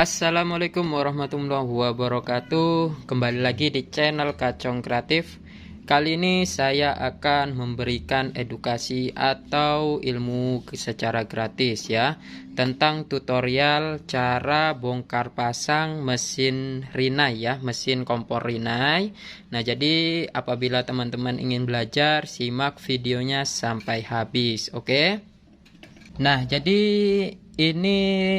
Assalamualaikum warahmatullahi wabarakatuh. Kembali lagi di channel Kacong Kreatif. Kali ini saya akan memberikan edukasi atau ilmu secara gratis ya, tentang tutorial cara bongkar pasang mesin Rinnai ya, mesin kompor Rinnai. Nah, jadi apabila teman-teman ingin belajar, simak videonya sampai habis, oke? Nah, jadi ini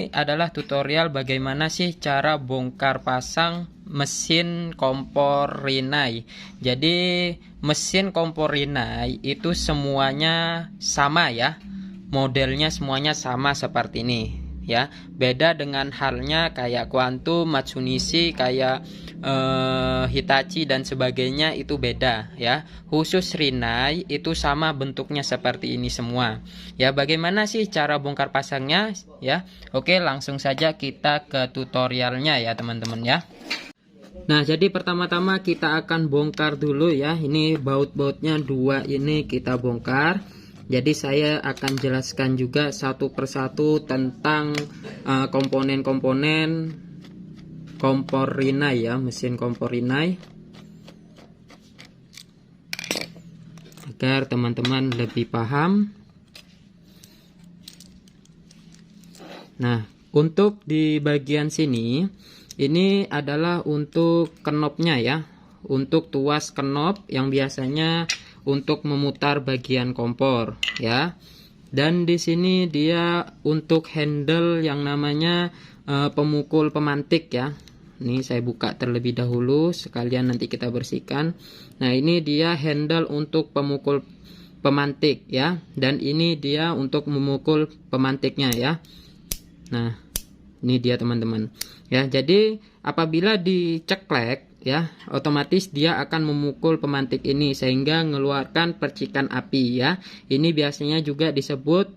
adalah tutorial bagaimana sih cara bongkar pasang mesin kompor Rinnai. Jadi mesin kompor Rinnai itu semuanya sama ya. Modelnya semuanya sama seperti ini ya. Beda dengan halnya kayak Quantum, Matsushita, kayak Hitachi dan sebagainya, itu beda ya. Khusus Rinnai itu sama bentuknya seperti ini semua ya. Bagaimana sih cara bongkar pasangnya ya? Oke, langsung saja kita ke tutorialnya ya teman-teman ya. Nah, jadi pertama-tama kita akan bongkar dulu ya. Ini baut-bautnya dua, ini kita bongkar. Jadi saya akan jelaskan juga satu persatu tentang komponen-komponen kompor Rinnai ya, mesin kompor Rinnai, agar teman-teman lebih paham. Nah, untuk di bagian sini, ini adalah untuk knopnya ya, untuk tuas knop yang biasanya untuk memutar bagian kompor ya. Dan di sini dia untuk handle yang namanya pemukul pemantik ya. Ini saya buka terlebih dahulu, sekalian nanti kita bersihkan. Nah, ini dia handle untuk pemukul pemantik ya, dan ini dia untuk memukul pemantiknya ya. Nah, ini dia teman-teman ya. Jadi apabila diceklek ya, otomatis dia akan memukul pemantik ini sehingga mengeluarkan percikan api ya. Ini biasanya juga disebut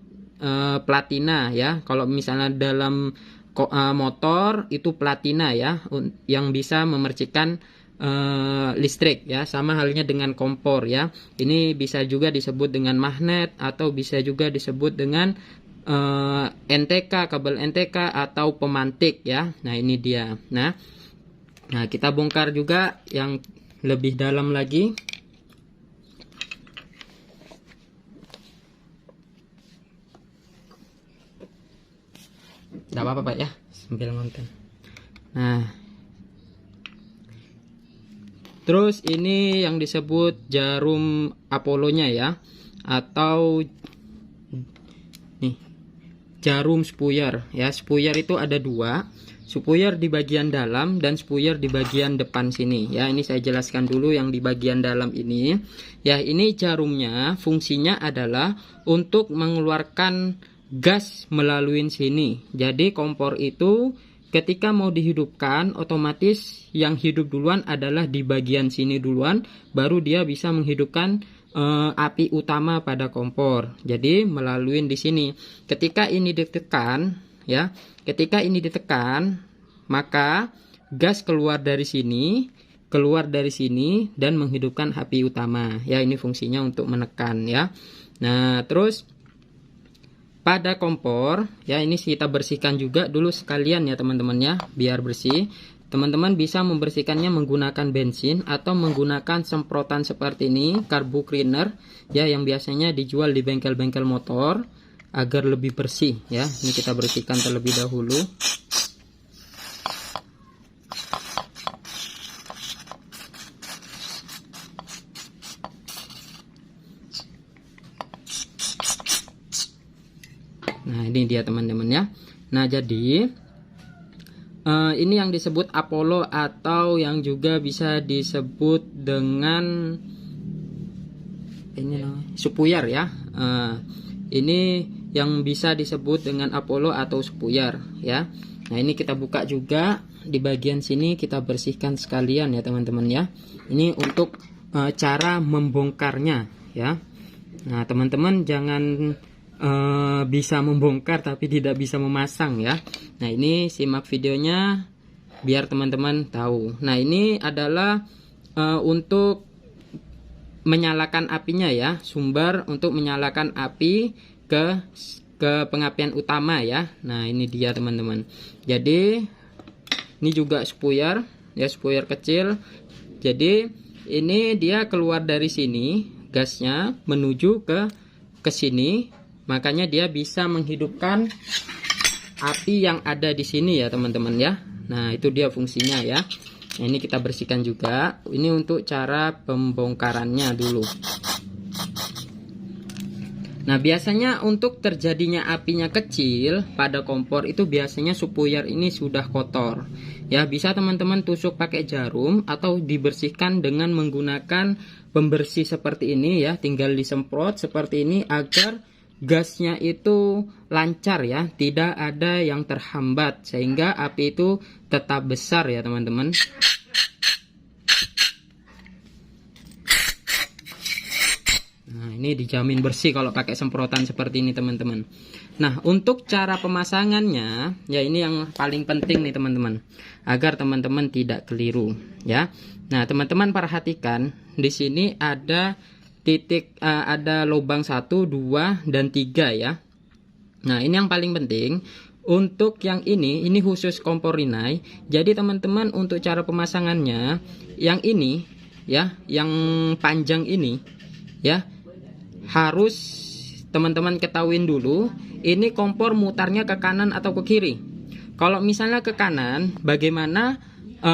platina ya. Kalau misalnya dalam motor itu platina ya, yang bisa memercikan listrik ya. Sama halnya dengan kompor ya. Ini bisa juga disebut dengan magnet, atau bisa juga disebut dengan NTK, kabel NTK atau pemantik ya. Nah, ini dia. Nah, kita bongkar juga yang lebih dalam lagi. Tidak apa-apa Pak ya, sambil ngonten. Nah, terus ini yang disebut jarum Apollo-nya ya, atau nih jarum spuyer ya. Spuyer itu ada dua, spuyer di bagian dalam dan spuyer di bagian depan sini ya. Ini saya jelaskan dulu yang di bagian dalam ini ya. Ini jarumnya fungsinya adalah untuk mengeluarkan gas melalui sini. Jadi kompor itu ketika mau dihidupkan, otomatis yang hidup duluan adalah di bagian sini duluan, baru dia bisa menghidupkan api utama pada kompor. Jadi melalui di sini. Ketika ini ditekan ya, ketika ini ditekan, maka gas keluar dari sini, dan menghidupkan api utama ya. Ini fungsinya untuk menekan ya. Nah, terus pada kompor ya, ini kita bersihkan juga dulu sekalian ya teman-teman ya, biar bersih. Teman-teman bisa membersihkannya menggunakan bensin atau menggunakan semprotan seperti ini, carbo cleaner ya, yang biasanya dijual di bengkel-bengkel motor, agar lebih bersih ya. Ini kita bersihkan terlebih dahulu. Nah, ini dia teman-teman ya. Nah, jadi ini yang disebut Apollo, atau yang juga bisa disebut dengan ini spuyer ya. Ini yang bisa disebut dengan Apollo atau spuyer ya. Nah, ini kita buka juga di bagian sini, kita bersihkan sekalian ya teman-teman ya. Ini untuk cara membongkarnya ya. Nah, teman-teman jangan bisa membongkar tapi tidak bisa memasang ya. Nah, ini simak videonya biar teman-teman tahu. Nah, ini adalah untuk menyalakan apinya ya, sumber untuk menyalakan api ke pengapian utama ya. Nah, ini dia teman-teman. Jadi Ini juga spuyer ya, spuyer kecil. Jadi ini dia keluar dari sini gasnya menuju ke sini, makanya dia bisa menghidupkan api yang ada di sini ya teman-teman ya. Nah itu dia fungsinya ya. Nah, ini kita bersihkan juga. Ini untuk cara pembongkarannya dulu. Nah biasanya untuk terjadinya apinya kecil pada kompor itu biasanya spuyer ini sudah kotor ya. Bisa teman-teman tusuk pakai jarum atau dibersihkan dengan menggunakan pembersih seperti ini ya. Tinggal disemprot seperti ini agar gasnya itu lancar ya, tidak ada yang terhambat sehingga api itu tetap besar ya teman-teman. Nah ini dijamin bersih kalau pakai semprotan seperti ini teman-teman. Nah untuk cara pemasangannya ya, ini yang paling penting nih teman-teman, agar teman-teman tidak keliru ya. Nah teman-teman perhatikan di sini ada titik, ada lubang 1, 2, dan 3 ya. Nah ini yang paling penting. Untuk yang ini khusus kompor Rinnai. Jadi teman-teman untuk cara pemasangannya, yang ini ya, yang panjang ini ya, harus teman-teman ketahuin dulu ini kompor mutarnya ke kanan atau ke kiri. Kalau misalnya ke kanan, bagaimana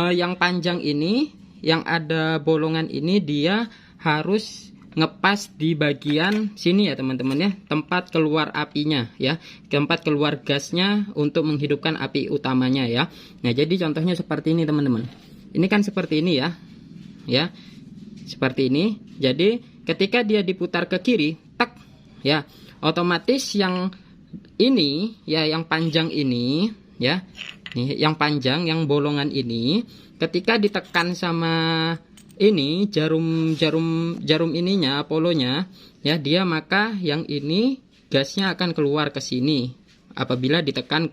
yang panjang ini, yang ada bolongan ini, dia harus ngepas di bagian sini ya teman-teman ya, tempat keluar apinya ya, tempat keluar gasnya untuk menghidupkan api utamanya ya. Nah jadi contohnya seperti ini teman-teman. Ini kan seperti ini ya, ya seperti ini. Jadi ketika dia diputar ke kiri, tak ya, otomatis yang ini ya, yang panjang ini ya, nih yang panjang, yang bolongan ini, ketika ditekan sama ini jarum ininya, polonya ya, dia maka yang ini gasnya akan keluar ke sini apabila ditekan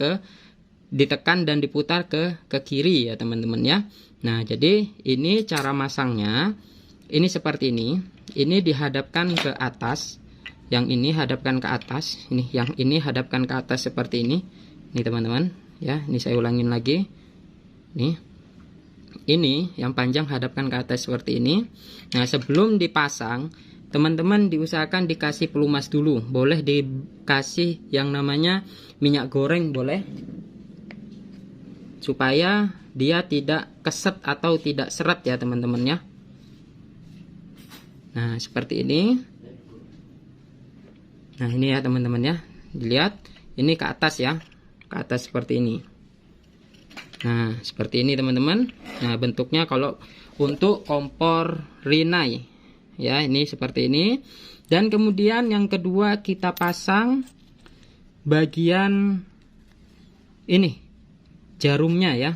dan diputar ke kiri ya teman-teman ya. Nah jadi ini cara masangnya, ini seperti ini. Ini dihadapkan ke atas, yang ini hadapkan ke atas, ini yang ini hadapkan ke atas seperti ini nih teman-teman ya. Ini saya ulangin lagi nih. Ini yang panjang hadapkan ke atas seperti ini. Nah sebelum dipasang, teman-teman diusahakan dikasih pelumas dulu. Boleh dikasih yang namanya minyak goreng, boleh, supaya dia tidak keset atau tidak seret ya teman-teman ya. Nah seperti ini. Nah ini ya teman-teman ya, dilihat ini ke atas ya, ke atas seperti ini. Nah seperti ini teman-teman. Nah bentuknya kalau untuk kompor Rinnai ya, ini seperti ini. Dan kemudian yang kedua kita pasang bagian ini jarumnya ya,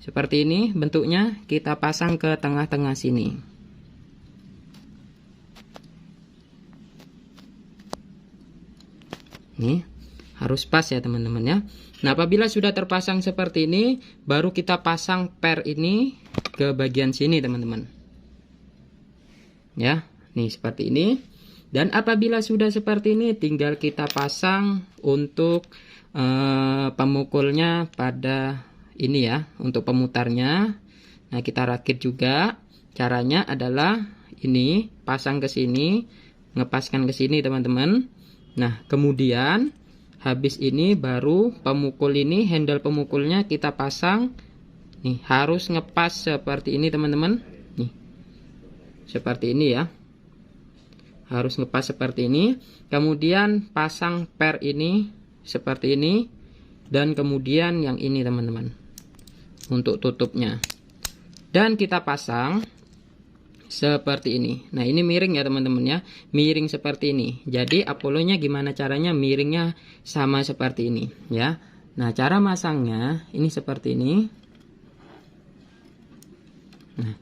seperti ini bentuknya. Kita pasang ke tengah-tengah sini. Nih harus pas ya teman-teman ya. Nah apabila sudah terpasang seperti ini, baru kita pasang per ini ke bagian sini teman-teman ya. Nih seperti ini. Dan apabila sudah seperti ini, tinggal kita pasang untuk pemukulnya pada ini ya, untuk pemutarnya. Nah kita rakit juga. Caranya adalah ini, pasang ke sini, ngepaskan ke sini teman-teman. Nah kemudian habis ini baru pemukul ini, handle pemukulnya kita pasang. Nih harus ngepas seperti ini teman-teman. Nih seperti ini ya, harus ngepas seperti ini. Kemudian pasang per ini seperti ini, dan kemudian yang ini teman-teman untuk tutupnya. Dan kita pasang seperti ini. Nah ini miring ya teman-teman ya, miring seperti ini. Jadi Apollo-nya gimana caranya miringnya sama seperti ini ya. Nah cara masangnya ini seperti ini. Nah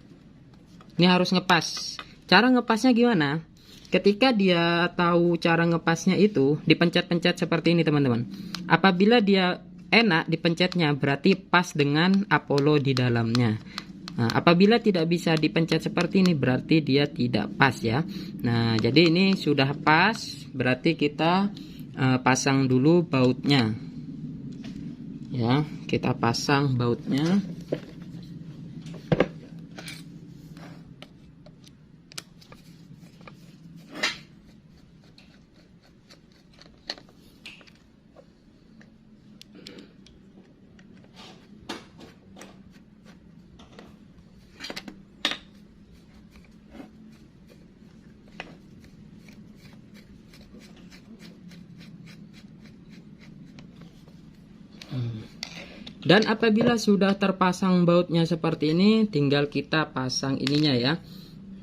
ini harus ngepas. Cara ngepasnya gimana? Ketika dia tahu cara ngepasnya itu, dipencet-pencet seperti ini teman-teman. Apabila dia enak dipencetnya, berarti pas dengan Apollo di dalamnya. Nah, apabila tidak bisa dipencet seperti ini, berarti dia tidak pas ya. Nah, jadi ini sudah pas, berarti kita pasang dulu bautnya. Ya, kita pasang bautnya. Dan apabila sudah terpasang bautnya seperti ini, tinggal kita pasang ininya ya.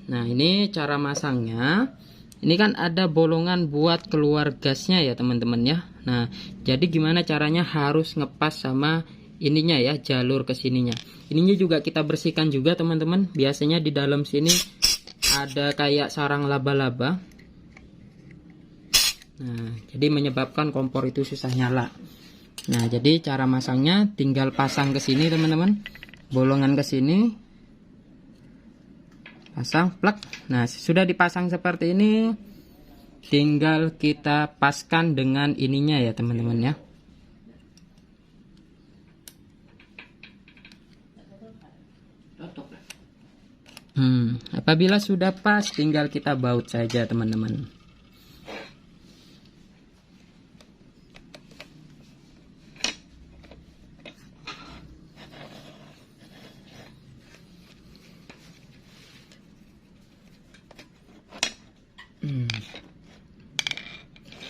Nah, ini cara masangnya. Ini kan ada bolongan buat keluar gasnya ya teman-teman ya. Nah, jadi gimana caranya, harus ngepas sama ininya ya, jalur ke sininya. Ininya juga kita bersihkan juga teman-teman. Biasanya di dalam sini ada kayak sarang laba-laba. Nah, jadi menyebabkan kompor itu susah nyala. Nah, jadi cara masangnya tinggal pasang ke sini teman-teman. Bolongan ke sini. Pasang plug. Nah, sudah dipasang seperti ini. Tinggal kita paskan dengan ininya ya teman-teman ya. Apabila sudah pas, tinggal kita baut saja teman-teman.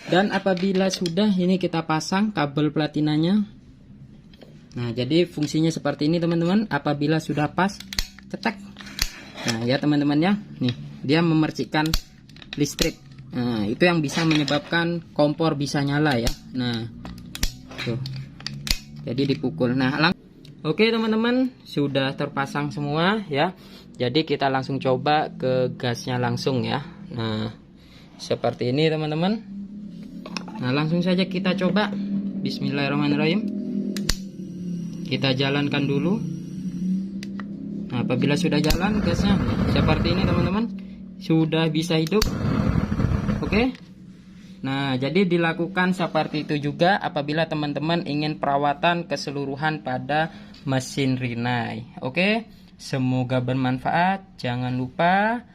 Dan apabila sudah, ini kita pasang kabel platinanya. Nah, jadi fungsinya seperti ini teman-teman. Apabila sudah pas, cetek. Nah, ya teman-teman ya. Nih, dia memercikkan listrik. Nah, itu yang bisa menyebabkan kompor bisa nyala ya. Nah, tuh. Jadi dipukul. Nah, oke teman-teman, sudah terpasang semua ya. Jadi kita langsung coba ke gasnya langsung ya. Nah, seperti ini teman-teman. Nah, langsung saja kita coba. Bismillahirrahmanirrahim. Kita jalankan dulu. Nah, apabila sudah jalan gasnya seperti ini teman-teman, sudah bisa hidup. Oke. Nah, jadi dilakukan seperti itu juga apabila teman-teman ingin perawatan keseluruhan pada mesin Rinnai. Oke. Semoga bermanfaat. Jangan lupa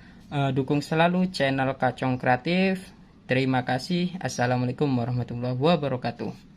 dukung selalu channel Kacong Kreatif. Terima kasih. Assalamualaikum warahmatullahi wabarakatuh.